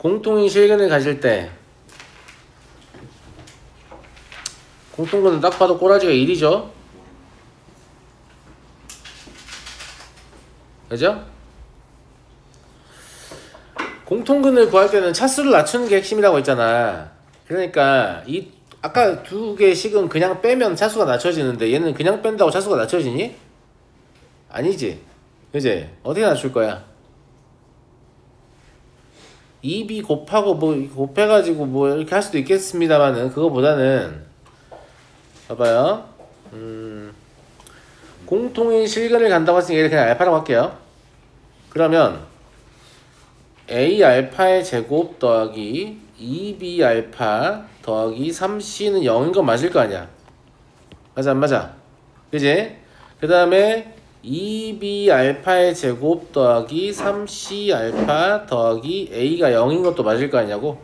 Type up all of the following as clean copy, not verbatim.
공통인 실근을 가질 때 공통근은 딱 봐도 꼬라지가 1이죠. 그죠? 공통근을 구할 때는 차수를 낮추는 게 핵심이라고 했잖아. 그러니까 이 아까 두 개의 식은 그냥 빼면 차수가 낮춰지는데 얘는 그냥 뺀다고 차수가 낮춰지니? 아니지. 그지? 어떻게 낮출 거야? 2b 곱하고 뭐 곱해가지고 뭐 이렇게 할 수도 있겠습니다만은 그거보다는 봐봐요. 공통인 실근을 간다고 했으니까 얘를 그냥 알파라고 할게요. 그러면 a 알파의 제곱 더하기 2b 알파 더하기 3c는 0인 건 맞을 거 아니야. 맞아 안 맞아? 그지? 그 다음에 2b 알파의 제곱 더하기 3c 알파 더하기 a가 0인 것도 맞을 거 아니냐고.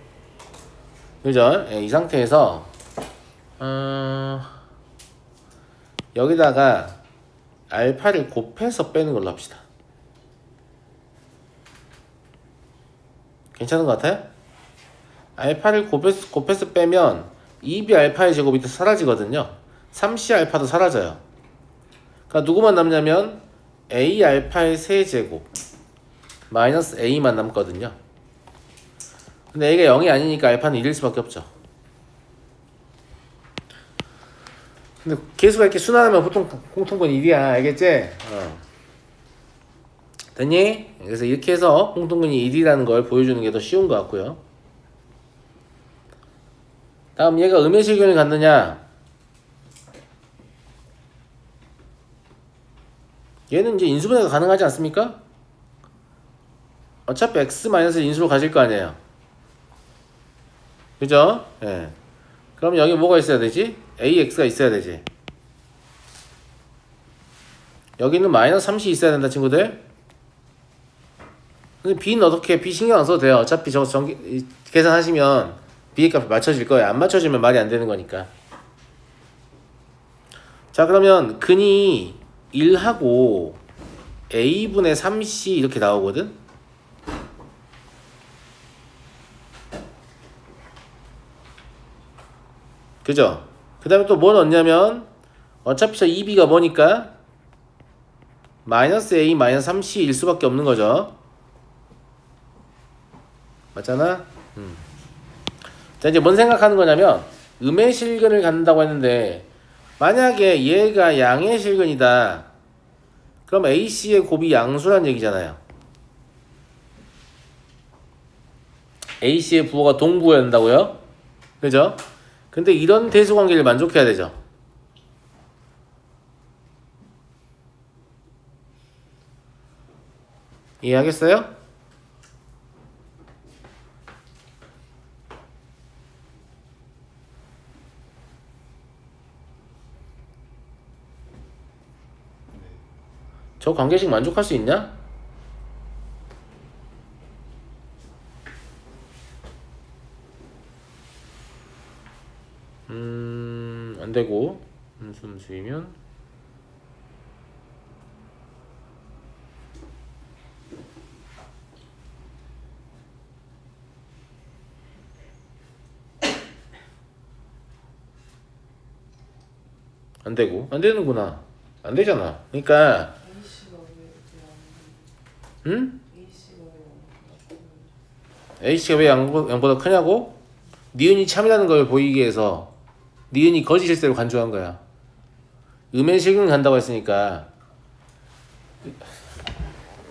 그죠? 이 상태에서 여기다가 알파를 곱해서 빼는 걸로 합시다. 괜찮은 것 같아요? 알파를 곱해서 빼면 2b 알파의 제곱이 사라지거든요. 3c 알파도 사라져요. 그러니까 누구만 남냐면 a 알파의 세제곱 마이너스 a만 남거든요. 근데 a가 0이 아니니까 알파는 1일 수밖에 없죠. 근데 개수가 이렇게 순환하면 보통 공통분 1이야. 알겠지? 됐니? 그래서 이렇게 해서 공통분이 1이라는 걸 보여주는 게 더 쉬운 것 같고요. 다음 얘가 음의 실근을 갖느냐? 얘는 이제 인수분해가 가능하지 않습니까? 어차피 x-를 인수로 가질 거 아니에요. 그죠? 예. 그럼 여기 뭐가 있어야 되지? ax가 있어야 되지. 여기는 마이너스 3c 있어야 된다 친구들. 근데 b는 어떻게 b 신경 안 써도 돼요. 어차피 저거 계산하시면 b의 값이 맞춰질 거예요. 안 맞춰지면 말이 안 되는 거니까. 자 그러면 근이 1하고 a분의 3c 이렇게 나오거든. 그죠? 그 다음에 또 뭐 넣냐면 어차피 저 2b가 뭐니까 마이너스 a 마이너스 3c일 수밖에 없는 거죠. 맞잖아? 자 이제 뭔 생각하는 거냐면 음의 실근을 갖는다고 했는데 만약에 얘가 양의 실근이다. 그럼 ac의 곱이 양수란 얘기잖아요. ac의 부호가 동부여야 된다고요? 그죠? 근데 이런 대수관계를 만족해야 되죠. 이해하겠어요? 저 관계식 만족할 수 있냐? 안 되고 음수이면 안 되고 안 되는구나. 안 되잖아. 그러니까 A씨가 왜 양보다 크냐고? 니은이 참이라는 걸 보이기 위해서 니은이 거짓 실세로 간주한 거야. 음의 실근 간다고 했으니까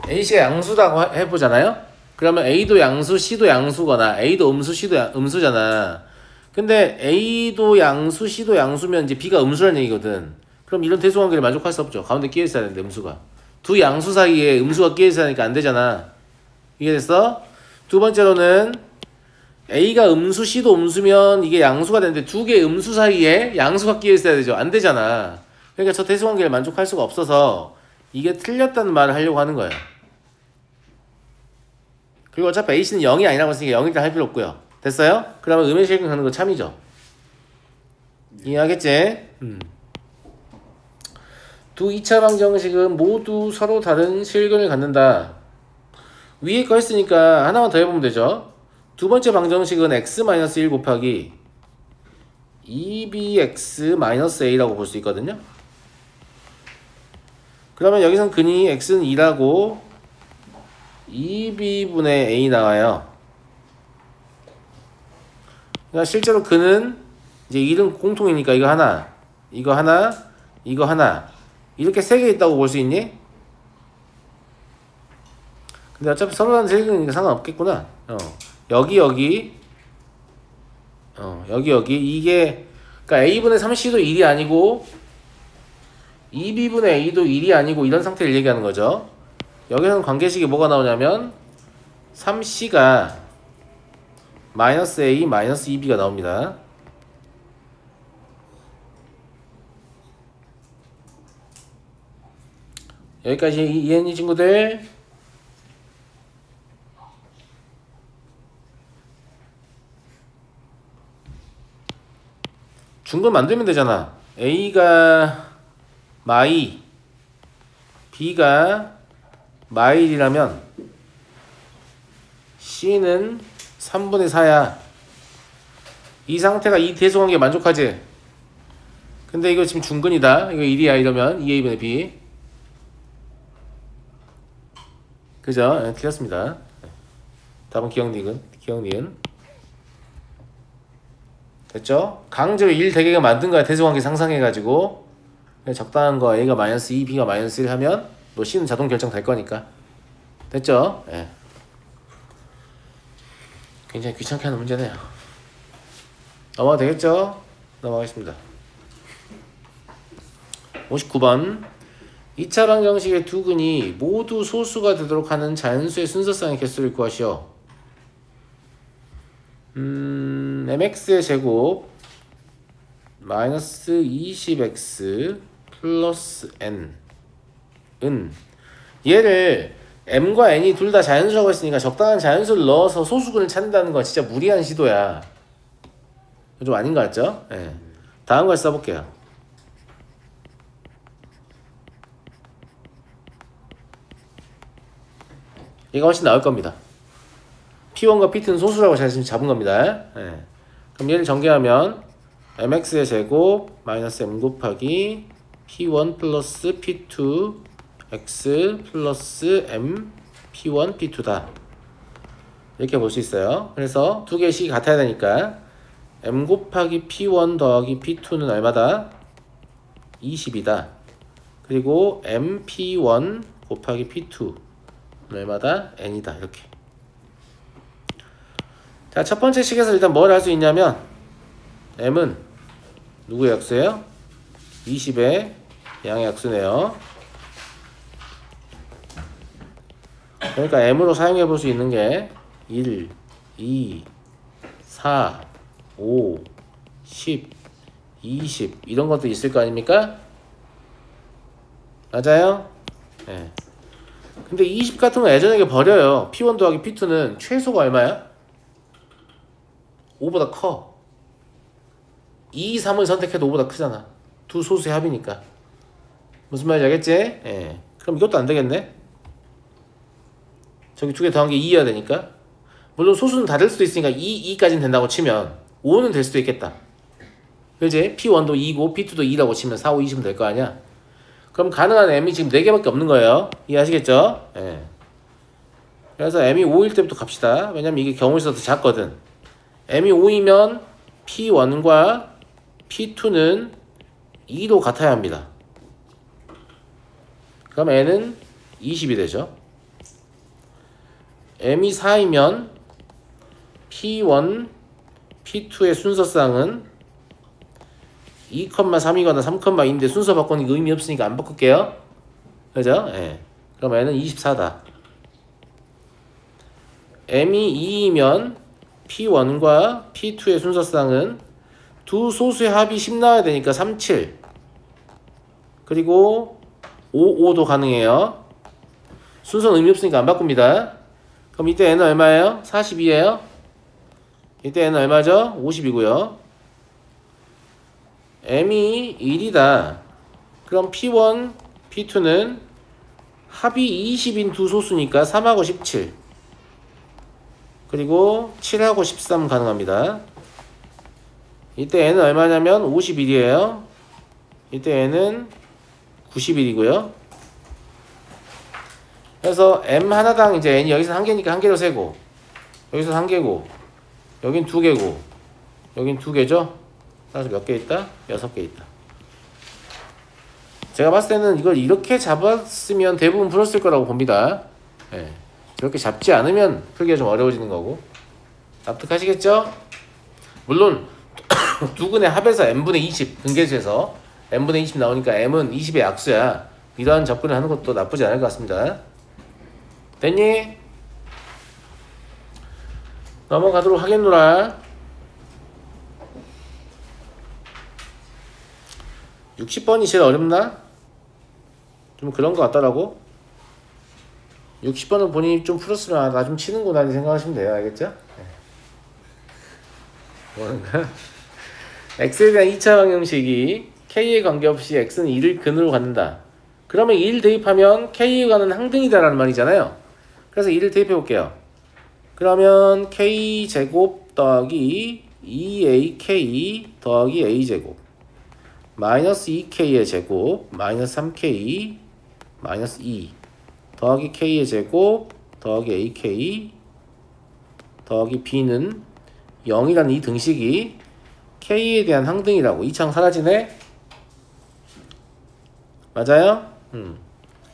A씨가 양수라고 해보잖아요? 그러면 A도 양수, C도 양수거나 A도 음수, C도 음수잖아. 근데 A도 양수, C도 양수면 이제 B가 음수라는 얘기거든. 그럼 이런 대수관계를 만족할 수 없죠. 가운데 끼어 있어야 되는데 음수가. 두 양수 사이에 음수가 끼어 있어야 하니까 안 되잖아. 이해됐어? 두 번째로는 A가 음수, C도 음수면 이게 양수가 되는데 두 개의 음수 사이에 양수가 끼어 있어야 되죠. 안 되잖아. 그러니까 저 대수관계를 만족할 수가 없어서 이게 틀렸다는 말을 하려고 하는 거예요. 그리고 어차피 A씨는 0이 아니라고 했으니까 0일단 할 필요 없고요. 됐어요? 그러면 음의 실근 하는 거 참이죠. 이해하겠지? 두 2차 방정식은 모두 서로 다른 실근을 갖는다. 위에 거 했으니까 하나만 더 해보면 되죠. 두 번째 방정식은 x-1 곱하기 2bx-a라고 볼 수 있거든요. 그러면 여기선 근이 x는 2라고 2b분의 a 나와요. 그러니까 실제로 근은 이제 1은 공통이니까 이거 하나, 이거 하나, 이거 하나 이렇게 3개 있다고 볼 수 있니? 근데 어차피 서로 한 3개니까 상관없겠구나. 여기 이게 그러니까 a분의 3c도 1이 아니고 2b분의 a도 1이 아니고 이런 상태를 얘기하는 거죠. 여기서는 관계식이 뭐가 나오냐면 3c가 마이너스 a 마이너스 2b가 나옵니다. 여기까지 이해했니 친구들? 중근 만들면 되잖아. a가 마이 b가 마일이라면 c는 3분의 4야. 이 상태가 이 대소관계에 만족하지? 근데 이거 지금 중근이다. 이거 1이야 이러면 2a분의 b. 그죠? 네, 틀렸습니다. 답은 기억니은. 됐죠? 강제로 1 대개가 만든 거야. 대소관계 상상해가지고 적당한 거 a가 마이너스 2, b가 마이너스 1 하면 뭐 c는 자동 결정 될 거니까. 됐죠? 예. 굉장히 귀찮게 하는 문제네요. 넘어가도 되겠죠? 넘어가겠습니다. 59번 2차 방정식의 두 근이 모두 소수가 되도록 하는 자연수의 순서상의 개수를 구하시오. mx의 제곱 마이너스 20x 플러스 n은 얘를 m과 n이 둘 다 자연수라고 했으니까 적당한 자연수를 넣어서 소수근을 찾는다는 건 진짜 무리한 시도야. 좀 아닌 것 같죠? 네. 다음 걸 써볼게요. 얘가 훨씬 나을 겁니다. P1과 P2는 소수라고 자신 잡은 겁니다. 네. 그럼 얘를 전개하면 mx의 제곱 마이너스 m 곱하기 P1 플러스 P2 x 플러스 m P1 P2다. 이렇게 볼 수 있어요. 그래서 두 개의 식이 같아야 되니까 m 곱하기 P1 더하기 P2는 얼마다? 20이다. 그리고 m P1 곱하기 P2 얼마다? n이다. 이렇게. 자, 첫 번째 식에서 일단 뭘 할 수 있냐면 m은 누구의 약수예요? 20의 양의 약수네요. 그러니까 m으로 사용해 볼 수 있는 게 1, 2, 4, 5, 10, 20 이런 것도 있을 거 아닙니까? 맞아요? 네. 근데 20 같은 거 예전에 버려요. P1 더하기 P2는 최소가 얼마야? 5보다 커. 2, 3을 선택해도 5보다 크잖아. 두 소수의 합이니까. 무슨 말인지 알겠지? 예. 그럼 이것도 안 되겠네? 저기 두 개 더한 게 2여야 되니까. 물론 소수는 다 될 수도 있으니까 2까지는 된다고 치면 5는 될 수도 있겠다. 그지? P1도 2고 P2도 2라고 치면 4, 5, 20은 될 거 아니야? 그럼 가능한 m이 지금 4개밖에 없는 거예요. 이해하시겠죠? 예. 그래서 m이 5일 때부터 갑시다. 왜냐면 이게 경우에 있어서 작거든. m이 5이면 P1과 P2는 2도 같아야 합니다. 그럼 n은 20이 되죠. m이 4이면 P1, P2의 순서쌍은 2,3이거나 3,2인데 순서 바꾸는 게 의미 없으니까 안 바꿀게요. 그죠? 예. 그럼 n은 24다. m이 2이면 P1과 P2의 순서쌍은 두 소수의 합이 10 나와야 되니까 37. 그리고 5, 5도 가능해요. 순서는 의미 없으니까 안 바꿉니다. 그럼 이때 n은 얼마예요? 42예요? 이때 n은 얼마죠? 50이고요. m이 1이다. 그럼 P1, P2는 합이 20인 두 소수니까 3하고 17. 그리고 7하고 13 가능합니다. 이때 n은 얼마냐면 51이에요. 이때 n은 91이고요. 그래서 m 하나당 이제 n이 여기서 한 개니까 한 개로 세고, 여기서 한 개고, 여긴 두 개고, 여긴 두 개죠. 그래서 몇 개 있다? 6개 있다. 제가 봤을 때는 이걸 이렇게 잡았으면 대부분 풀었을 거라고 봅니다. 예. 이렇게 잡지 않으면 풀기가 좀 어려워지는 거고. 납득하시겠죠? 물론 두 근의 합에서 n분의 20 근계수에서 n분의 20 나오니까 m은 20의 약수야. 이러한 접근을 하는 것도 나쁘지 않을 것 같습니다. 됐니? 넘어가도록 하겠노라. 60번이 제일 어렵나? 좀 그런 것 같더라고. 60번은 본인이 좀 풀었으면 나 좀 치는구나 이렇게 생각하시면 돼요. 알겠죠? 네. 뭐는가? x에 대한 2차 방정식이 k에 관계없이 x는 2를 근으로 갖는다. 그러면 2를 대입하면 k에 가는 항등이다 라는 말이잖아요. 그래서 2를 대입해 볼게요. 그러면 k제곱 더하기 2ak 더하기 a제곱 마이너스 2k의 제곱 마이너스 3k 마이너스 2 더하기 k의 제곱 더하기 ak 더하기 b는 0이라는 이 등식이 k에 대한 항등이라고. 이 창 사라지네? 맞아요?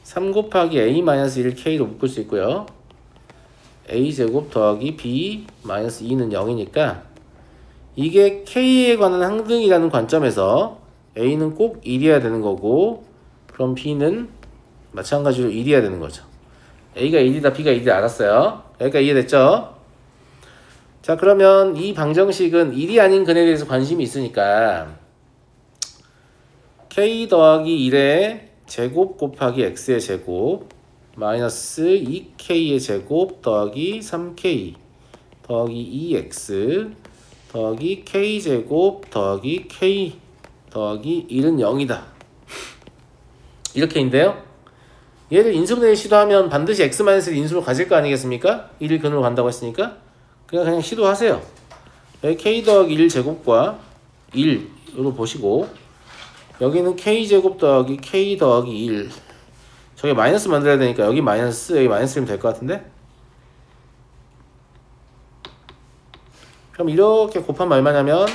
3 곱하기 a 마이너스 1 k로 묶을 수 있고요. a제곱 더하기 b 마이너스 2는 0이니까 이게 k에 관한 항등이라는 관점에서 a는 꼭 1이어야 되는 거고, 그럼 b는 마찬가지로 1이어야 되는 거죠. a가 1이다 b가 1이다 알았어요. 여기까지 이해됐죠? 자, 그러면 이 방정식은 1이 아닌 근에 대해서 관심이 있으니까 k 더하기 1의 제곱 곱하기 x의 제곱 마이너스 2k의 제곱 더하기 3k 더하기 2x 더하기 k제곱 더하기 k 더하기 1은 0이다. 이렇게인데요. 얘를 인수분해를 시도하면 반드시 x-1을 인수로 가질 거 아니겠습니까? 1을 근으로 간다고 했으니까 그냥 시도하세요. 여기 k 더하기 1 제곱과 1으로 보시고, 여기는 k제곱 더하기 k 더하기 1, 저기 마이너스 만들어야 되니까 여기 마이너스, 여기 마이너스면 될 것 같은데? 그럼 이렇게 곱하면 얼마냐면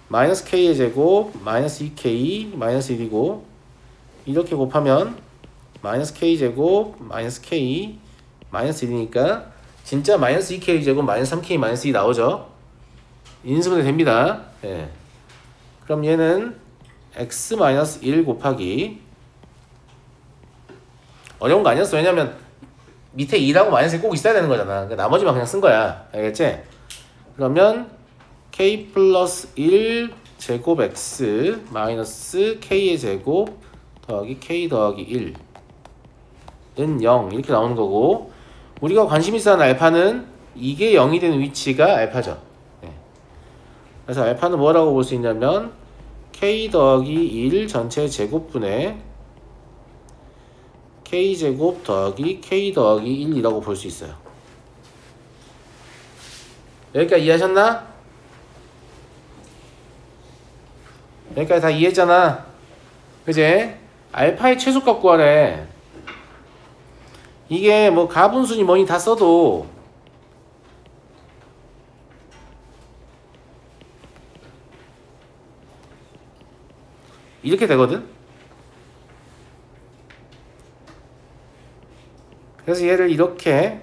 마이너스 k의 제곱 마이너스 2k 마이너스 1이고, 이렇게 곱하면 마이너스 k제곱 마이너스 k 마이너스 1이니까 진짜 마이너스 2k 제곱 마이너스 3k 마이너스 2 나오죠. 인수분해 됩니다. 예. 그럼 얘는 x 마이너스 1 곱하기, 어려운 거 아니었어. 왜냐면 밑에 2라고 마이너스 꼭 있어야 되는 거잖아. 그러니까 나머지만 그냥 쓴 거야. 알겠지? 그러면 k 플러스 1 제곱 x 마이너스 k의 제곱 더하기 k 더하기 1은 0 이렇게 나오는 거고, 우리가 관심 있어 하는 알파는 이게 0이 되는 위치가 알파죠. 네. 그래서 알파는 뭐라고 볼 수 있냐면 k 더하기 1 전체 제곱분의 k제곱 더하기 k 더하기 1이라고 볼 수 있어요. 여기까지 이해하셨나? 여기까지 다 이해했잖아. 그지? 알파의 최소값 구하래. 이게 뭐 가분수니 뭐니 다 써도 이렇게 되거든? 그래서 얘를 이렇게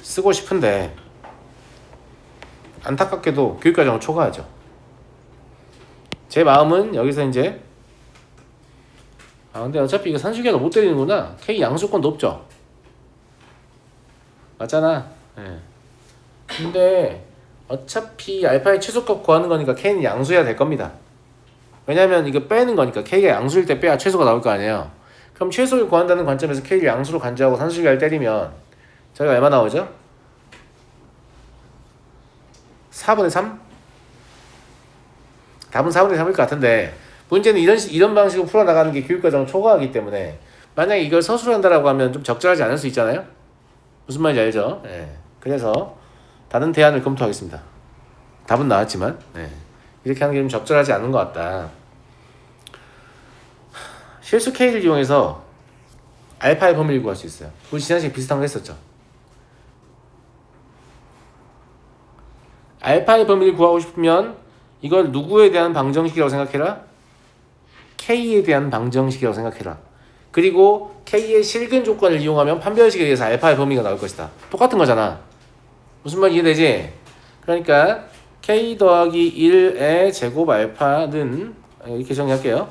쓰고 싶은데 안타깝게도 교육과정을 초과하죠. 제 마음은 여기서 이제 근데 어차피 이거 산술계가 못 때리는구나. K 양수권 높죠? 맞잖아. 네. 근데 어차피 알파의 최소값 구하는 거니까 K는 양수해야 될 겁니다. 왜냐면 이거 빼는 거니까 K가 양수일 때 빼야 최소가 나올 거 아니에요. 그럼 최소를 구한다는 관점에서 K를 양수로 간주하고 산술계를 때리면 저희가 얼마 나오죠? 4분의 3? 답은 4분의 3일 것 같은데 문제는 이런 방식으로 풀어나가는 게 교육과정 초과하기 때문에 만약에 이걸 서술을 한다라고 하면 좀 적절하지 않을 수 있잖아요. 무슨 말인지 알죠? 예. 그래서 다른 대안을 검토하겠습니다. 답은 나왔지만 이렇게 하는 게 좀 적절하지 않은 것 같다. 실수 K를 이용해서 알파의 범위를 구할 수 있어요. 우리 지난 시간에 비슷한 거 했었죠. 알파의 범위를 구하고 싶으면 이걸 누구에 대한 방정식이라고 생각해라? K에 대한 방정식이라고 생각해라. 그리고 K의 실근 조건을 이용하면 판별식에 의해서 알파의 범위가 나올 것이다. 똑같은 거잖아. 무슨 말 이해되지? 그러니까 K 더하기 1의 제곱 알파는 이렇게 정리할게요.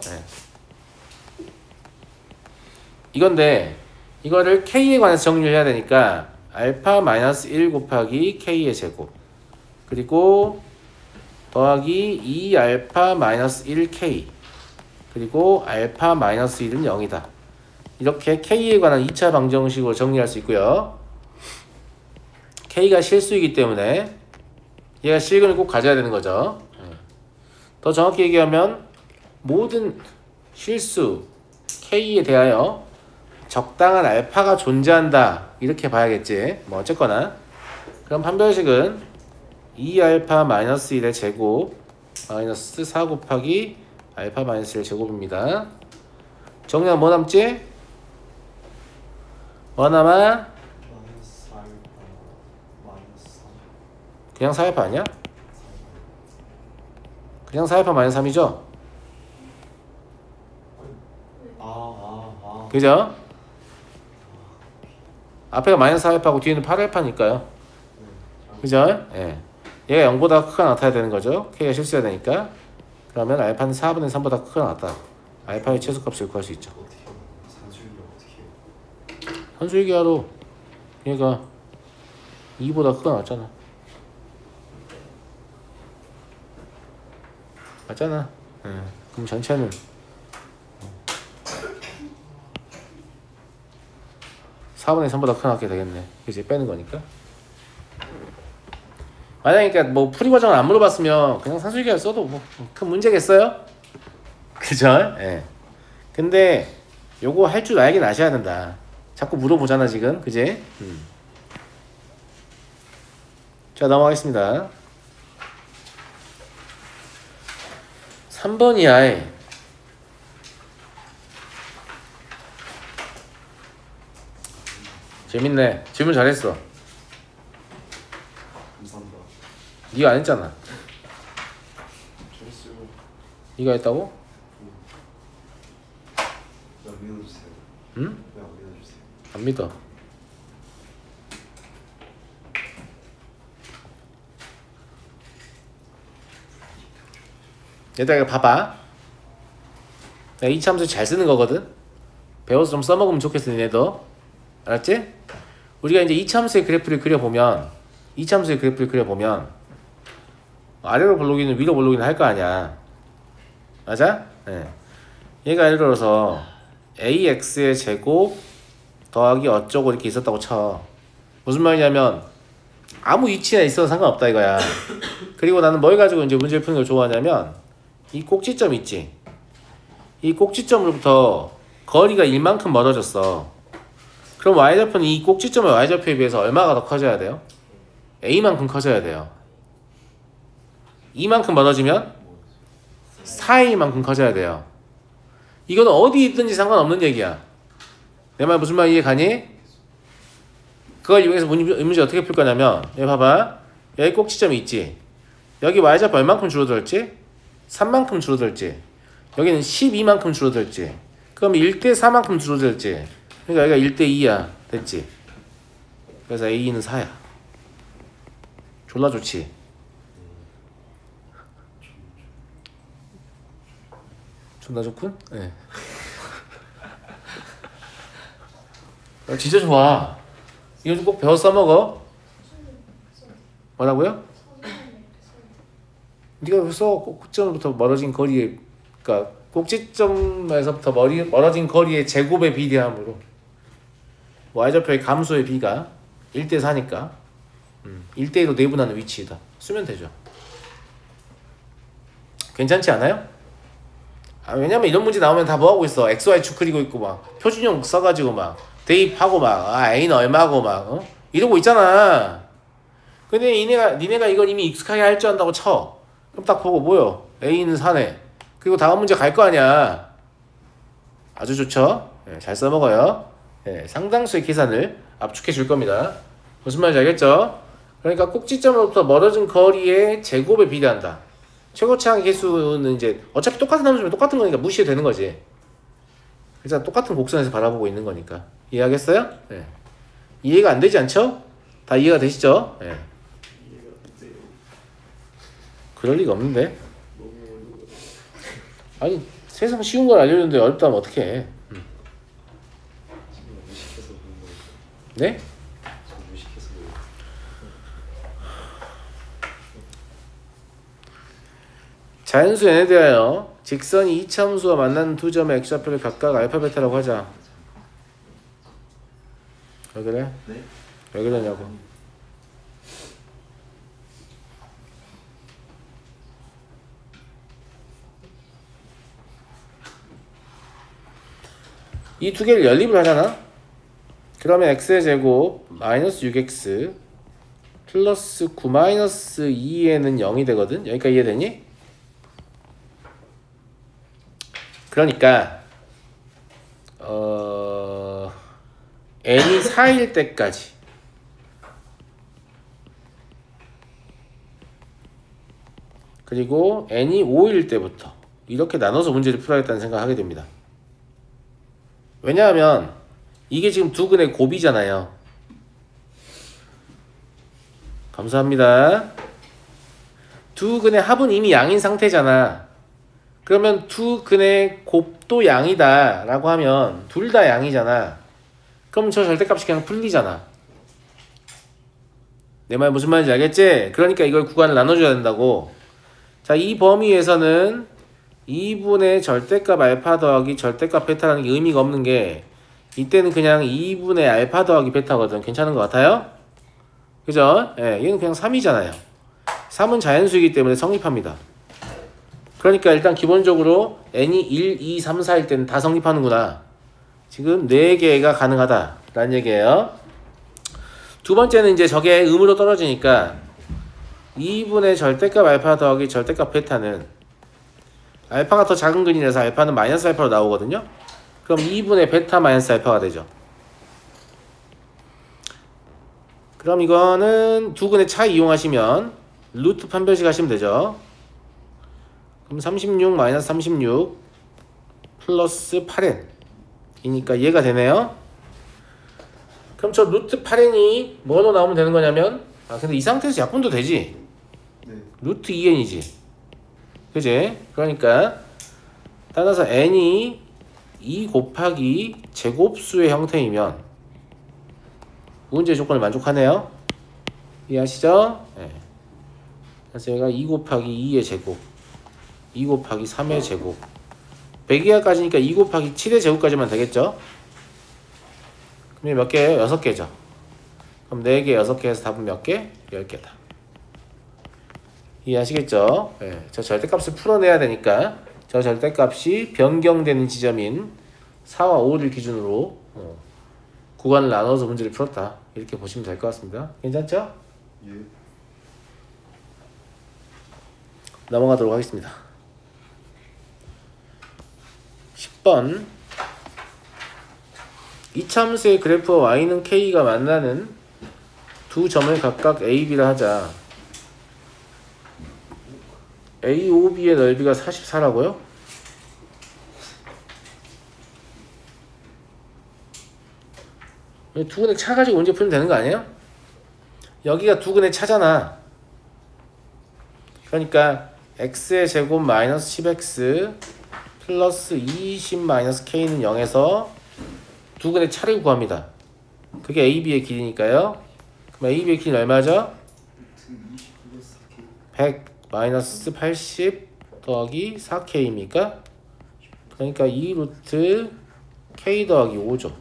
이건데 이거를 K에 관해서 정리를 해야 되니까 알파 마이너스 1 곱하기 K의 제곱 그리고 더하기 2알파 마이너스 1K 그리고 알파 마이너스 1은 0이다. 이렇게 K에 관한 2차 방정식으로 정리할 수 있고요. K가 실수이기 때문에 얘가 실근을 꼭 가져야 되는 거죠. 더 정확히 얘기하면 모든 실수 K에 대하여 적당한 알파가 존재한다 이렇게 봐야겠지. 뭐 어쨌거나 그럼 판별식은 2알파 마이너스 1의 제곱 마이너스 4 곱하기 알파 마이너스 1 제곱입니다. 정리하면 뭐 남지? 뭐 남아? 그냥 4알파 아니야? 그냥 4알파 마이너스 3이죠? 그죠? 앞에가 마이너스 4알파고 뒤에는 8알파니까요. 그죠? 예. 얘가 0보다 크게 나타나야 되는 거죠. K가 실수해야 되니까. 그러면 알파는 4분의 3보다 크게 나왔다. 알파의 최소값을 구할 수 있죠. 산술기하로 얘가 2보다 크게 나왔잖아. 맞잖아. 그럼 전체는 (4 분의 3보다 크게 나게 되겠네. 이제 빼는 거니까. 만약에 그러니까 뭐 풀이 과정을 안 물어봤으면 그냥 산술기를 써도 뭐 큰 문제겠어요? 그죠? 예. 근데 요거 할 줄 알긴 아셔야 된다. 자꾸 물어보잖아 지금, 그지? 자, 넘어가겠습니다. 3번 이하에 재밌네. 질문 잘했어. 감사합니다. 네가 안 했잖아. 잘했어요. 네가 했다고? 왜 안 믿어주세요? 응? 왜 안 믿어주세요? 안 믿어. 얘들아, 이거 봐봐. 내가 이차함수 잘 쓰는 거거든? 배워서 좀 써먹으면 좋겠어, 니네도. 알았지? 우리가 이제 이차함수의 그래프를 그려보면, 이차함수의 그래프를 그려보면, 아래로 볼록이는 위로 볼록이는 할 거 아니야. 맞아? 네. 얘가 예를 들어서, AX의 제곱 더하기 어쩌고 이렇게 있었다고 쳐. 무슨 말이냐면, 아무 위치나 있어도 상관없다 이거야. 그리고 나는 뭘 가지고 이제 문제를 푸는 걸 좋아하냐면, 이 꼭지점 있지? 이 꼭지점으로부터 거리가 1만큼 멀어졌어. 그럼 y좌표는 이 꼭지점의 y좌표에 비해서 얼마가 더 커져야 돼요? a만큼 커져야 돼요. 이만큼 멀어지면 4a만큼 커져야 돼요. 이거는 어디 있든지 상관없는 얘기야. 내 말 무슨 말 이해 가니? 그걸 이용해서 문제 어떻게 풀 거냐면, 여기 봐봐. 여기 꼭지점이 있지? 여기 y좌표 얼만큼 줄어들었지? 3만큼 줄어들지. 여기는 12만큼 줄어들지. 그럼 1대 4만큼 줄어들지. 그러니까 여기가 1대 2야. 됐지? 그래서 A는 4야. 졸라 좋지? 존나 좋군? 네. 진짜 좋아. 이거 좀 꼭 배워서 써먹어. 뭐라고요? 네가 벌써 꼭지점부터 멀어진 거리에, 그러니까 꼭지점에서부터 멀어진 거리의 제곱에 비례함으로 y좌표의 감소의 비가 1대 4니까 1대 2로 내분하는 위치이다. 쓰면 되죠. 괜찮지 않아요? 왜냐면 이런 문제 나오면 다 뭐하고 있어. XY축 그리고 있고 막 표준형 써가지고 막 대입하고 막 A는 얼마고 막 이러고 있잖아. 근데 니네가 이걸 이미 익숙하게 할 줄 안다고 쳐. 그럼 딱 보고 뭐요? A는 4네. 그리고 다음 문제 갈 거 아니야. 아주 좋죠? 네, 잘 써먹어요. 네, 상당수의 계산을 압축해 줄 겁니다. 무슨 말인지 알겠죠? 그러니까 꼭지점으로부터 멀어진 거리의 제곱에 비례한다. 최고차항 개수는 이제 어차피 똑같은 함수면 똑같은 거니까 무시해도 되는 거지. 그래서 똑같은 곡선에서 바라보고 있는 거니까. 이해하겠어요? 네. 이해가 안 되지 않죠? 다 이해가 되시죠? 네. 그럴 리가 없는데. 아니 세상 쉬운 걸 알려줬는데 어렵다면 어떡해. 지금 무식해서 그런 거예요. 네? 저 무식해서 그래요. 자연수 n에 대하여 직선이 이차함수와 만나는 두 점의 x좌표를 각각 알파 베타라고 하자. 왜 그래? 네? 왜 그러냐고. 이 두 개를 연립을 하잖아. 그러면 x의 제곱 마이너스 6x 플러스 9 마이너스 2에는 0이 되거든. 여기까지 이해되니? 그러니까 n이 4일 때까지 그리고 n이 5일 때부터 이렇게 나눠서 문제를 풀어야겠다는 생각을 하게 됩니다. 왜냐하면 이게 지금 두 근의 곱이잖아요. 감사합니다. 두 근의 합은 이미 양인 상태잖아. 그러면 두 근의 곱도 양이다 라고 하면 둘 다 양이잖아. 그럼 저 절대값이 그냥 풀리잖아. 내 말 무슨 말인지 알겠지? 그러니까 이걸 구간을 나눠줘야 된다고. 자, 이 범위에서는 2분의 절대값 알파 더하기 절대값 베타라는 게 의미가 없는 게 이때는 그냥 2분의 알파 더하기 베타거든. 괜찮은 것 같아요? 그죠? 예, 얘는 그냥 3이잖아요. 3은 자연수이기 때문에 성립합니다. 그러니까 일단 기본적으로 n이 1, 2, 3, 4일 때는 다 성립하는구나. 지금 4개가 가능하다라는 얘기예요. 두 번째는 이제 저게 음으로 떨어지니까 2분의 절대값 알파 더하기 절대값 베타는 알파가 더 작은 근이라서 알파는 마이너스 알파로 나오거든요. 그럼 2분의 베타 마이너스 알파가 되죠. 그럼 이거는 두 근의 차 이용하시면 루트 판별식 하시면 되죠. 그럼 36 마이너스 36 플러스 8n 이니까 이해가 되네요. 그럼 저 루트 8n이 뭐로 나오면 되는 거냐면 근데 이 상태에서 약분도 되지. 네. 루트 2n이지. 그지? 그러니까 따라서 n이 2 곱하기 제곱수의 형태이면 문제 조건을 만족하네요. 이해하시죠? 네. 그래서 얘가 2 곱하기 2의 제곱 2 곱하기 3의 제곱 100 이하까지니까 2 곱하기 7의 제곱까지만 되겠죠? 그럼 몇 개예요? 6개죠. 그럼 4개, 6개에서 답은 몇 개? 10개다. 이해하시겠죠? 네. 저 절대값을 풀어내야 되니까 저 절대값이 변경되는 지점인 4와 5를 기준으로 구간을 나눠서 문제를 풀었다. 이렇게 보시면 될 것 같습니다. 괜찮죠? 예. 넘어가도록 하겠습니다. 10번 이차함수의 그래프와 y는 k가 만나는 두 점을 각각 a, b라 하자. a, o, b의 넓이가 44라고요? 두 근의 차 가지고 문제 풀면 되는 거 아니에요? 여기가 두 근의 차잖아. 그러니까 x의 제곱 마이너스 10x 플러스 20 마이너스 k는 0에서 두 근의 차를 구합니다. 그게 AB의 길이니까요. 그럼 AB의 길이는 얼마죠? 100 마이너스 80 더하기 4k입니까? 그러니까 2 루트 k 더하기 5죠.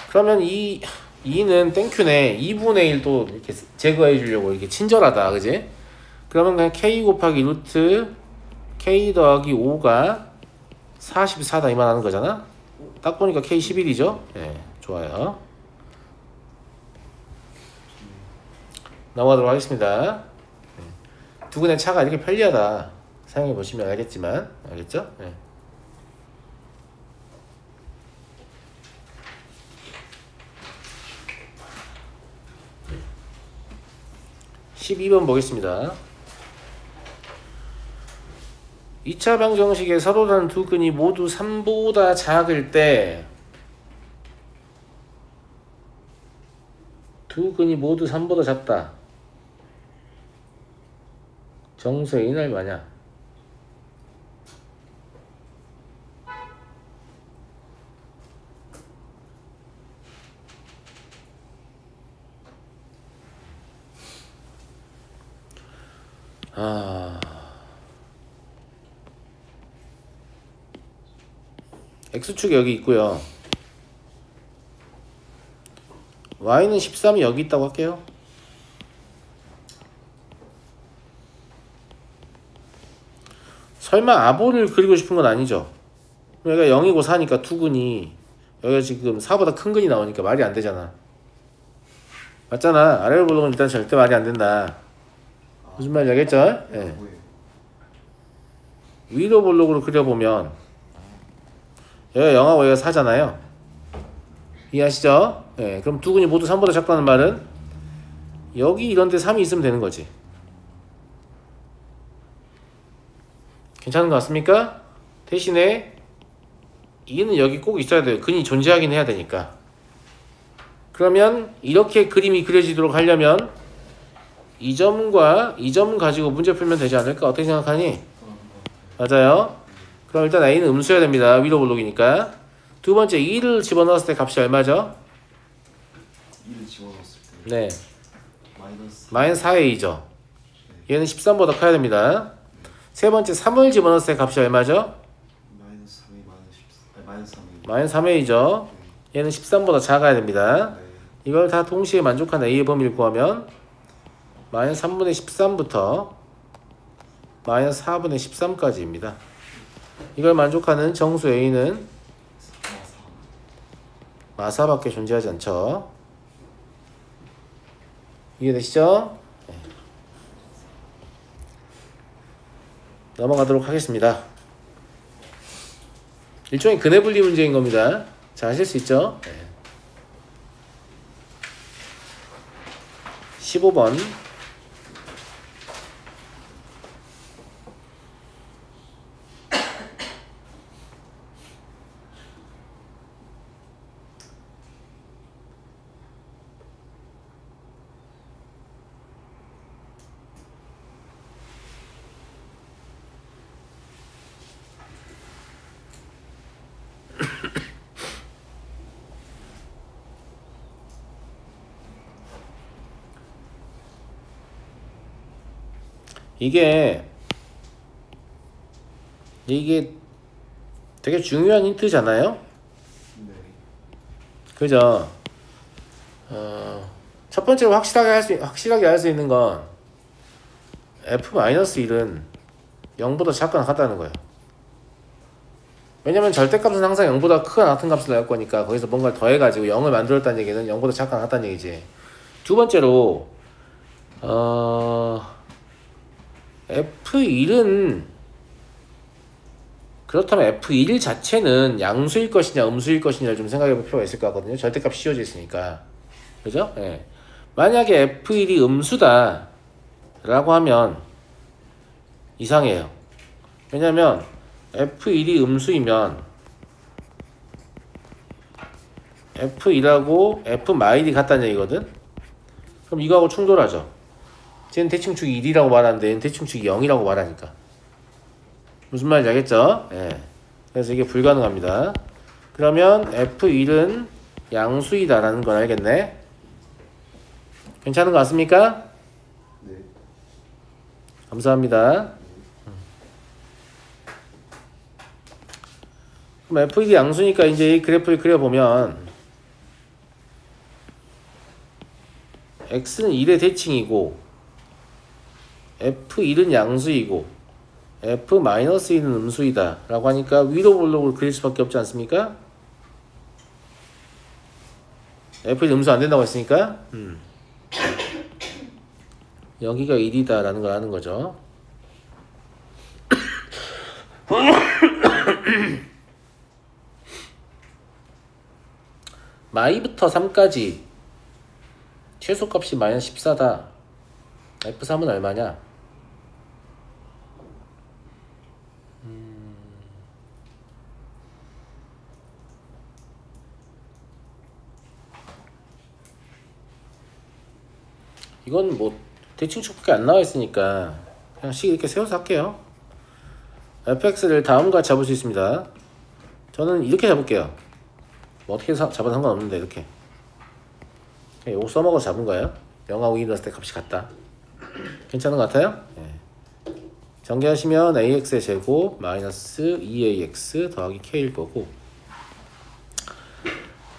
그러면 이 2는 땡큐네. 2분의 1도 이렇게 제거해 주려고 이렇게 친절하다. 그지? 그러면 그냥 k 곱하기 루트 K 더하기 5가 44다 이 말 하는 거잖아. 딱 보니까 K 11이죠. 예, 좋아요. 넘어가도록 하겠습니다. 두 근의 차가 이렇게 편리하다 사용해 보시면 알겠지만, 알겠죠? 예. 12번 보겠습니다. 2차 방정식에 서로 다른 두 근이 모두 3보다 작을 때, 두 근이 모두 3보다 작다. 정수 A는 얼마냐? X축이 여기 있고요. Y는 13이 여기 있다고 할게요. 설마 아보를 그리고 싶은 건 아니죠. 여기가 0이고 4니까 투근이 여기가 지금 4보다 큰 근이 나오니까 말이 안 되잖아. 맞잖아. 아래로 보는 건 일단 절대 말이 안 된다. 무슨 말인지 알겠죠? 예. 위로 볼록으로 그려보면 여기가 0하고 여기가 4잖아요. 이해하시죠? 예. 그럼 두 근이 모두 3보다 작다는 말은 여기 이런데 3이 있으면 되는 거지. 괜찮은 것 같습니까? 대신에 2는 여기 꼭 있어야 돼요. 근이 존재하긴 해야 되니까. 그러면 이렇게 그림이 그려지도록 하려면 이 점과 이 점 가지고 문제 풀면 되지 않을까? 어떻게 생각하니? 맞아요. 그럼 일단 A는 음수여야 됩니다. 위로 볼록이니까. 두 번째 2를 집어넣었을 때 값이 얼마죠? 2를 집어넣었을 때 네. 마이너스 4A죠. 얘는 13보다 커야 됩니다. 세 번째 3을 집어넣었을 때 값이 얼마죠? 마이너스 3A 마이너스 3A 마이너스 3A죠. 얘는 13보다 작아야 됩니다. 네. 이걸 다 동시에 만족하는 A의 범위를 구하면 마이너스 3분의 13부터 마이너스 4분의 13까지입니다. 이걸 만족하는 정수 A는 마사밖에 존재하지 않죠. 이해되시죠? 네. 넘어가도록 하겠습니다. 일종의 근해분리 문제인 겁니다. 잘 하실 수 있죠? 네. 15번 이게 되게 중요한 힌트잖아요. 네. 그죠? 첫 번째로 확실하게 알 수 있는 건 F-1은 0보다 작거나 같다는 거예요. 왜냐면 절대값은 항상 0보다 크거나 같은 값을 나올 거니까 거기서 뭔가를 더해가지고 0을 만들었다는 얘기는 0보다 작거나 같다는 얘기지. 두 번째로 F1은 그렇다면 F1 자체는 양수일 것이냐 음수일 것이냐를 좀 생각해 볼 필요가 있을 것 같거든요. 절대값이 씌워져 있으니까. 그죠? 예. 만약에 F1이 음수다 라고 하면 이상해요. 왜냐면 F1이 음수이면 F1하고 F-이 같다는 얘기거든? 그럼 이거하고 충돌하죠. 쟤는 대칭축이 1이라고 말하는데 얘는 대칭축이 0이라고 말하니까. 무슨 말인지 알겠죠? 예. 그래서 이게 불가능합니다. 그러면 F1은 양수이다라는 걸 알겠네. 괜찮은 것 같습니까? 네. 감사합니다. 그럼 F1이 양수니까 이제 이 그래프를 그려보면 X는 1의 대칭이고 F1은 양수이고 f-1는 음수이다 라고 하니까 위로 볼록을 그릴 수밖에 없지 않습니까? f1 음수 안 된다고 했으니까 여기가 1이다 라는 걸 아는 거죠. 마이부터 3까지 최소값이 마이너스 14다. F3은 얼마냐? 이건 뭐 대칭축밖에 안 나와 있으니까 그냥 식 이렇게 세워서 할게요. fx를 다음과 같이 잡을 수 있습니다. 저는 이렇게 잡을게요. 뭐 어떻게 잡아도 상관없는데 이렇게 요거 써먹어서 잡은 거예요. 0하고 2 넣었을 때 값이 같다. 괜찮은 것 같아요? 네. 전개하시면 ax의 제곱 마이너스 2ax 더하기 k일 거고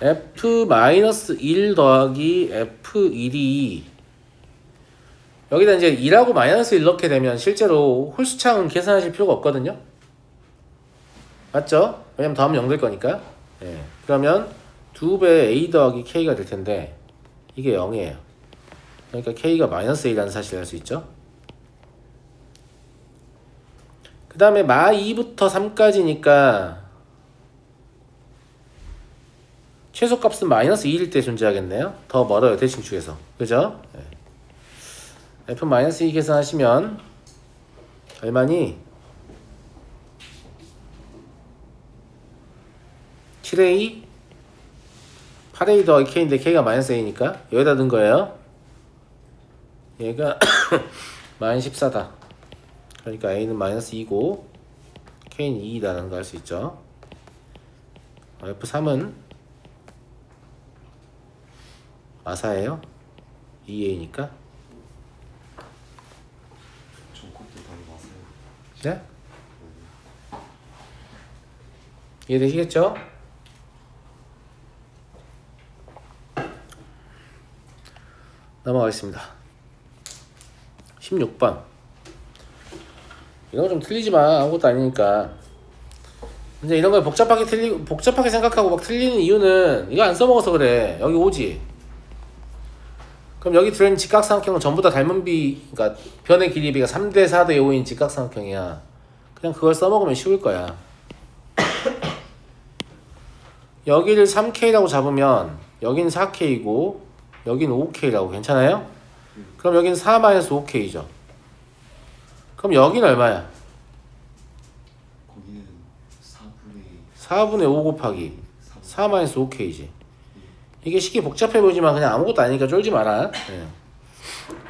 f-1 더하기 f1이 여기다 이제 2라고 마이너스 1 넣게 되면 실제로 홀수창은 계산하실 필요가 없거든요. 맞죠? 왜냐면 다음은 0 될 거니까. 네. 그러면 2배 a 더하기 k가 될 텐데 이게 0이에요. 그러니까 k가 마이너스 a라는 사실을 알 수 있죠. 그 다음에 마 2부터 3까지니까 최소값은 마이너스 2일 때 존재하겠네요. 더 멀어요. 대칭축에서. 그죠? 네. f-2 계산하시면 얼마니? 7a 8a 더하기 k인데 k가 마이너스 a니까 여기다 넣은 거예요. 얘가 마이너스 14다. 그러니까 a는 마이너스 2고 k는 2이다라는 거 알 수 있죠. f3은 마사예요. 2a니까. 전국도 다 마세요. 네? 이해되시겠죠? 넘어가겠습니다. 16번. 이런 거 좀 틀리지만 아무것도 아니니까. 이제 이런 걸 복잡하게 생각하고 막 틀리는 이유는 이거 안 써먹어서 그래. 여기 오지. 그럼 여기 들어있는 직각삼각형은 전부 다 닮은 그러니까 변의 길이 비가 3대 4대 5인 직각삼각형이야. 그냥 그걸 써먹으면 쉬울 거야. 여기를 3K라고 잡으면 여긴 4K고 여긴 5K라고 괜찮아요? 그럼 여긴 4-5K죠. 그럼 여긴 얼마야? 거기는 4분의 4분의 5 곱하기 4-5K지. 이게 식이 복잡해 보이지만 그냥 아무것도 아니니까 쫄지 마라. 네.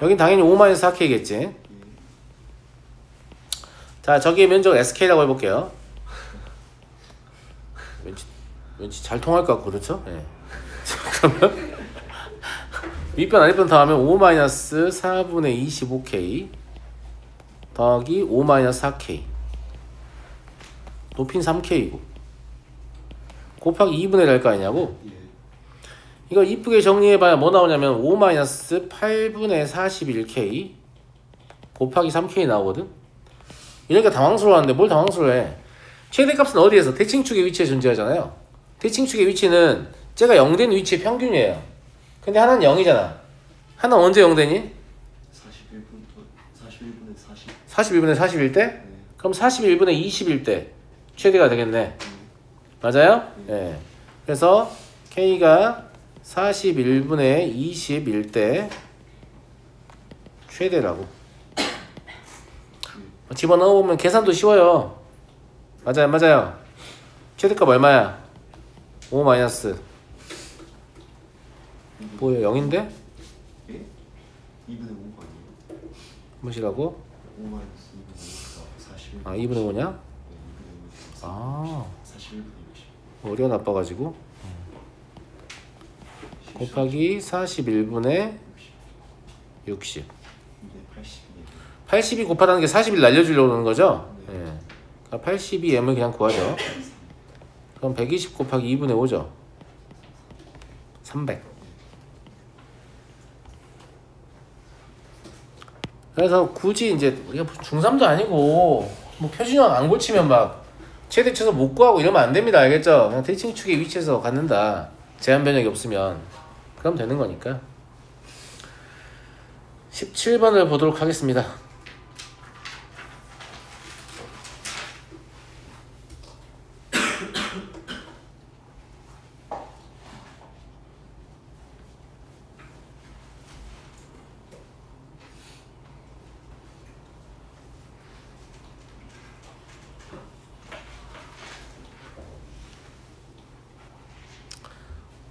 여긴 당연히 5-4K겠지. 자, 저기의 면적 SK라고 해볼게요. 왠지 잘 통할 것 같고 그렇죠? 네. 그러면 윗변 아랫변 더하면 5-4분의 25K 더하기 5-4K 높이는 3K이고 곱하기 2분의 1 할 거 아니냐고? 이거 이쁘게 정리해봐야 뭐 나오냐면 5-8분의 41K 곱하기 3K 나오거든? 이러니까 당황스러워하는데 뭘 당황스러워해? 최대값은 어디에서? 대칭축의 위치에 존재하잖아요. 대칭축의 위치는 쟤가 0 된 위치의 평균이에요. 근데 하나는 0이잖아. 하나는 언제 0 되니? 41분의 40일 때? 네. 그럼 41분의 20일 때 최대가 되겠네. 맞아요? 네. 그래서 K가 41분의 20일 때 최대라고. 집어넣어보면 계산도 쉬워요. 맞아요, 맞아요. 최대값 얼마야? 5 마이너스 뭐야, 0인데? 예? 2분의 5가 아니에요? 무엇이라고? 5 마이너스 2분의 5가 41. 아, 2분의 5냐? 네, 2분의 5가 아, 41분의 60. 머리가 나빠가지고 곱하기 41분의 60 80이 곱하다는 게 40을 날려주려고 그러는 거죠? 네. 예. 그러니까 82m을 그냥 구하죠. 그럼 120 곱하기 2분의 5죠. 300. 그래서 굳이 이제 우리가 중3도 아니고 뭐 표준형 안 고치면 막 최대 쳐서 못 구하고 이러면 안 됩니다. 알겠죠? 그냥 대칭축의 위치에서 갖는다. 제한 변형이 없으면 그럼 되는 거니까. 17번을 보도록 하겠습니다.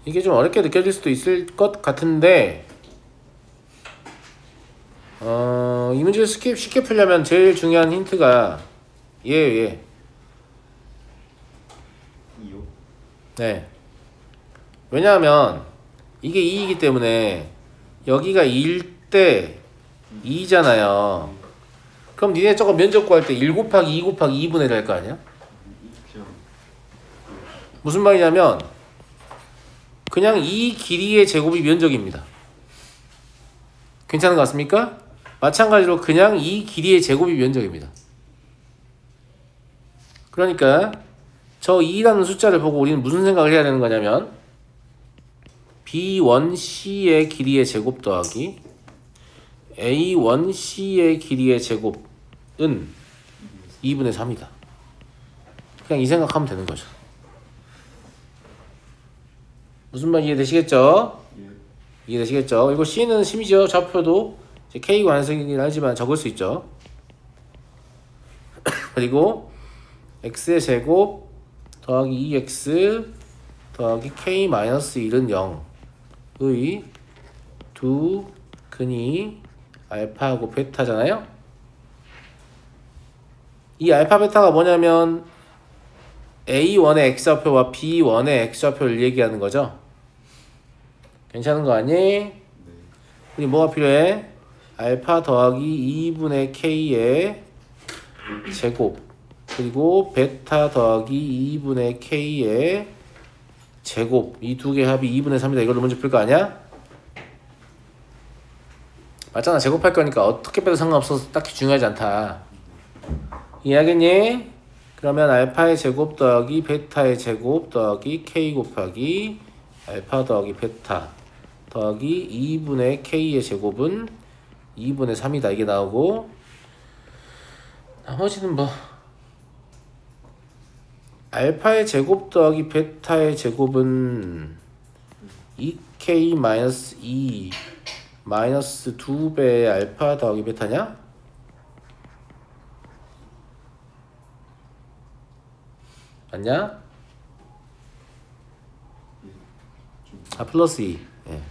이게 좀 어렵게 느껴질 수도 있을 것 같은데 이 문제를 쉽게 풀려면 제일 중요한 힌트가 얘. 2요? 네. 왜냐하면 이게 2이기 때문에 여기가 2일 때 2잖아요. 그럼 니네 저거 면적 구할 때 1 곱하기 2 곱하기 2분의 1 할 거 아니야? 그냥 무슨 말이냐면 그냥 이 길이의 제곱이 면적입니다. 괜찮은 것 같습니까? 마찬가지로 그냥 이 길이의 제곱이 면적입니다. 그러니까 저 2라는 숫자를 보고 우리는 무슨 생각을 해야 되는 거냐면 B1C의 길이의 제곱 더하기 A1C의 길이의 제곱은 2분의 3이다. 그냥 이 생각하면 되는 거죠. 무슨 말 이해되시겠죠? 예. 이해되시겠죠? 이거 C는 심지어 좌표도 K 관성이긴 하지만 적을 수 있죠. 그리고 X의 제곱 더하기 2X 더하기 K-1은 0의 두 근이 알파하고 베타잖아요. 이 알파 베타가 뭐냐면 A1의 X좌표와 B1의 X좌표를 얘기하는 거죠. 괜찮은 거 아니? 네. 우리 뭐가 필요해? 알파 더하기 2분의 K의 제곱 그리고 베타 더하기 2분의 K의 제곱 이 두 개 합이 2분의 3이다. 이걸로 먼저 풀 거 아니야? 맞잖아. 제곱할 거니까 어떻게 빼도 상관없어서 딱히 중요하지 않다. 이해하겠니? 그러면 알파의 제곱 더하기 베타의 제곱 더하기 K 곱하기 알파 더하기 베타 더하기 2분의 K의 제곱은 2분의 3이다. 이게 나오고 나머지는 뭐 알파의 제곱 더하기 베타의 제곱은 2K 마이너스 2 마이너스 2배의 알파 더하기 베타냐? 맞냐? 아 플러스 2 예.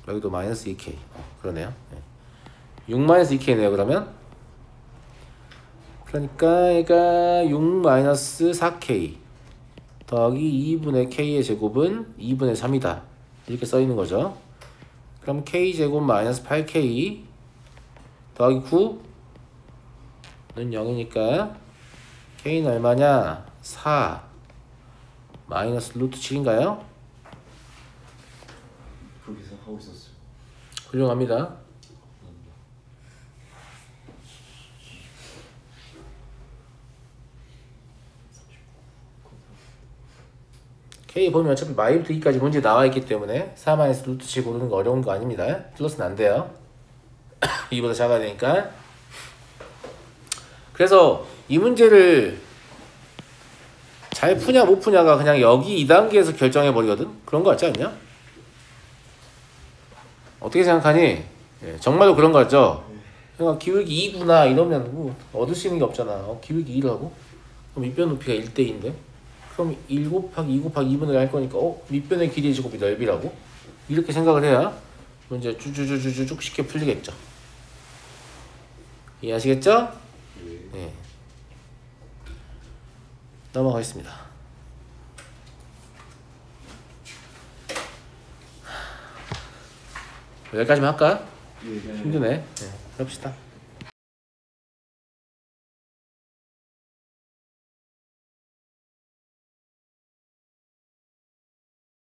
여기도 마이너스 2K 그러네요. 예. 6 마이너스 2K네요. 그러면 그러니까 얘가 6 마이너스 4K 더하기 2분의 K의 제곱은 2분의 3이다. 이렇게 써있는 거죠. 그럼 K제곱 마이너스 8K 더하기 9는 0이니까 K는 얼마냐? 4 마이너스 루트 7인가요? 그렇게 생각하고 있었어요. 훌륭합니다. K 보면 어차피 마이부터 2까지 문제 나와 있기 때문에 4 마이너스 루트 7 고르는 거 어려운 거 아닙니다. 플러스는 안 돼요. 2보다 작아야 되니까. 그래서 이 문제를 잘 푸냐 못 푸냐가 그냥 여기 2단계에서 결정해 버리거든. 그런 거 같지 않냐? 어떻게 생각하니? 예, 정말로 그런 거 같죠? 그러니까 기울기 2구나 이러면 뭐 얻을 수 있는 게 없잖아. 기울기 2를 하고 그럼 밑변 높이가 1대2인데 그럼 1 곱하기 2 곱하기 2분의 1 할 거니까 밑변의 길이의 제곱이 넓이라고? 이렇게 생각을 해야 문제 쭈쭈쭈쭈쭉 쉽게 풀리겠죠. 이해하시겠죠? 네. 넘어가겠습니다. 여기까지만 할까? 예. 힘드네. 네, 해봅시다.